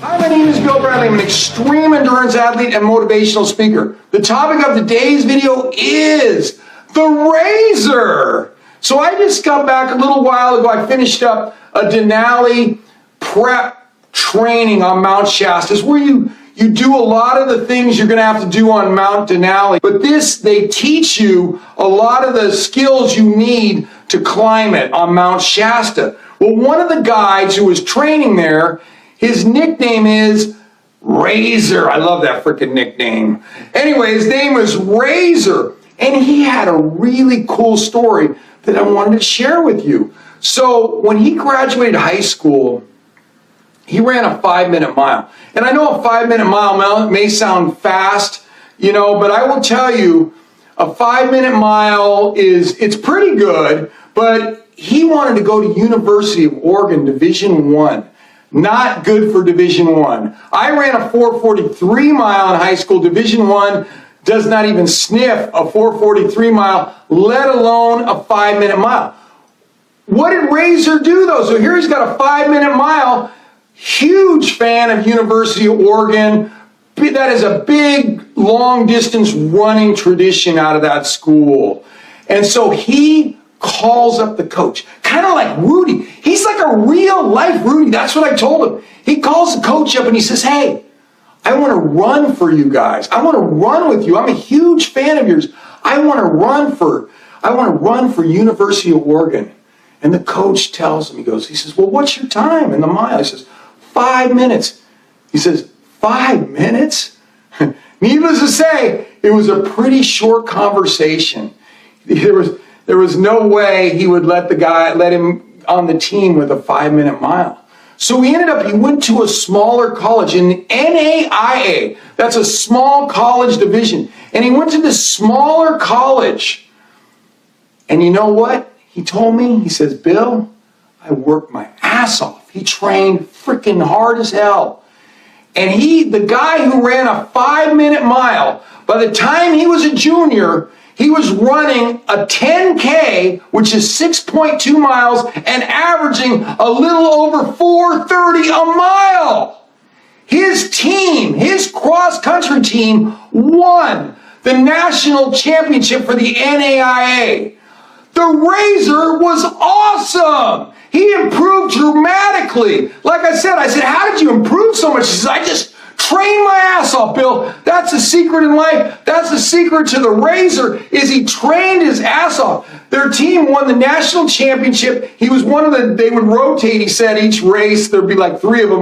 Hi, my name is Bill Bradley. I'm an extreme endurance athlete and motivational speaker. The topic of today's video is the razor. So I just got back a little while ago. I finished up a Denali prep training on Mount Shasta. It's where you do a lot of the things you're going to have to do on Mount Denali. But they teach you a lot of the skills you need to climb it on Mount Shasta. Well, one of the guides who was training there, his nickname is Razor. I love that freaking nickname. Anyway, his name was Razor, and he had a really cool story that I wanted to share with you. So when he graduated high school, he ran a 5-minute mile. And I know a 5-minute mile may sound fast, but I will tell you, a 5-minute mile it's pretty good, but he wanted to go to University of Oregon, Division I. Not good for Division I. I ran a 4:43 mile in high school. Division I does not even sniff a 4:43 mile, let alone a 5-minute mile. What did Razor do though? So here he's got a 5-minute mile. Huge fan of University of Oregon. That is a big, long distance running tradition out of that school. And so he calls up the coach, kind of like Rudy. He's like a real life Rudy. That's what I told him. He calls the coach up and he says, "Hey, I want to run for you guys. I want to run with you. I'm a huge fan of yours. I want to run for University of Oregon." And the coach tells him, he says, "Well, what's your time in the mile?" He says, 5 minutes. He says, 5 minutes? Needless to say, it was a pretty short conversation. There was no way he would let him on the team with a 5-minute mile. So he went to a smaller college in the NAIA. That's a small college division. And he went to this smaller college. And you know what? He told me, he says, "Bill, I worked my ass off." He trained freaking hard as hell. And the guy who ran a 5-minute mile, by the time he was a junior, he was running a 10K, which is 6.2 miles, and averaging a little over 4:30 a mile. His team, his cross-country team, won the national championship for the NAIA. The Razor was awesome. He improved dramatically. Like I said, "How did you improve so much?" He says, "I just trained my ass off, Bill. That's the secret in life. That's the secret to the Razor, is he trained his ass off." Their team won the national championship. He was they would rotate, he said, each race. There'd be like 3 of them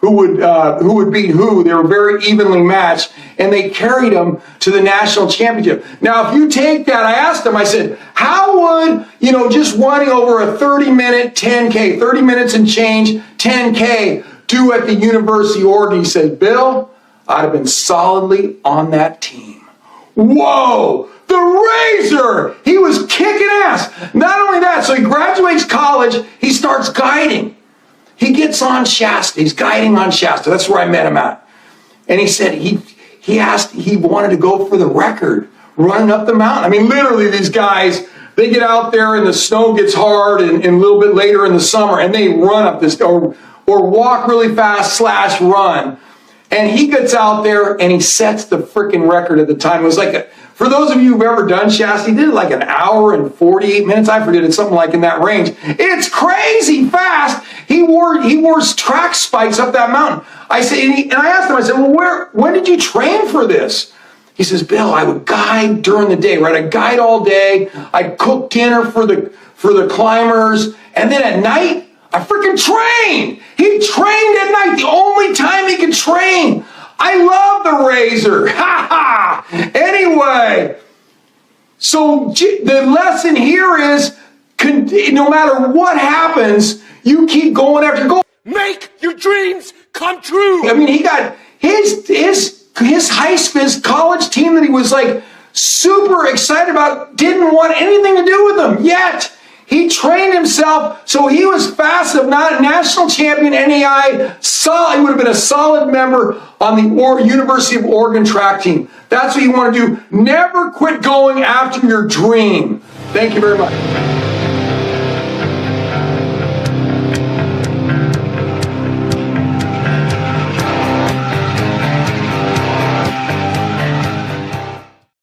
who would beat who. They were very evenly matched, and they carried him to the national championship. Now, if you take that, I asked him, I said, how would, just running over a 30-minute 10K, 30 minutes and change, 10K, do at the University of Oregon? He said, "Bill, I'd have been solidly on that team." Whoa, the Razor! He was kicking ass. Not only that, so he graduates college, he starts guiding. He gets on Shasta, he's guiding on Shasta. That's where I met him at. And he said he wanted to go for the record, running up the mountain. I mean, literally these guys, they get out there and the snow gets hard and a little bit later in the summer, and they run up this, or walk really fast / run. And he gets out there and he sets the freaking record at the time. It was like, for those of you who've ever done Shasta, he did it like 1 hour and 48 minutes. I forget, it's something like in that range. It's crazy fast. He wore track spikes up that mountain. I said, and I asked him, I said, "Well, when did you train for this?" He says, "Bill, I would guide during the day, right? I'd guide all day. I'd cook dinner for the climbers. And then at night, I freaking trained." He trained at night, the only time he could train. I love the Razor. Ha ha. Anyway, so the lesson here is, no matter what happens, you keep going after your goal. Make your dreams come true. I mean, he got his college team that he was like super excited about didn't want anything to do with him yet. He trained himself, so he was fast enough, not a national champion, NAI, he would have been a solid member on the University of Oregon track team. That's what you want to do. Never quit going after your dream. Thank you very much.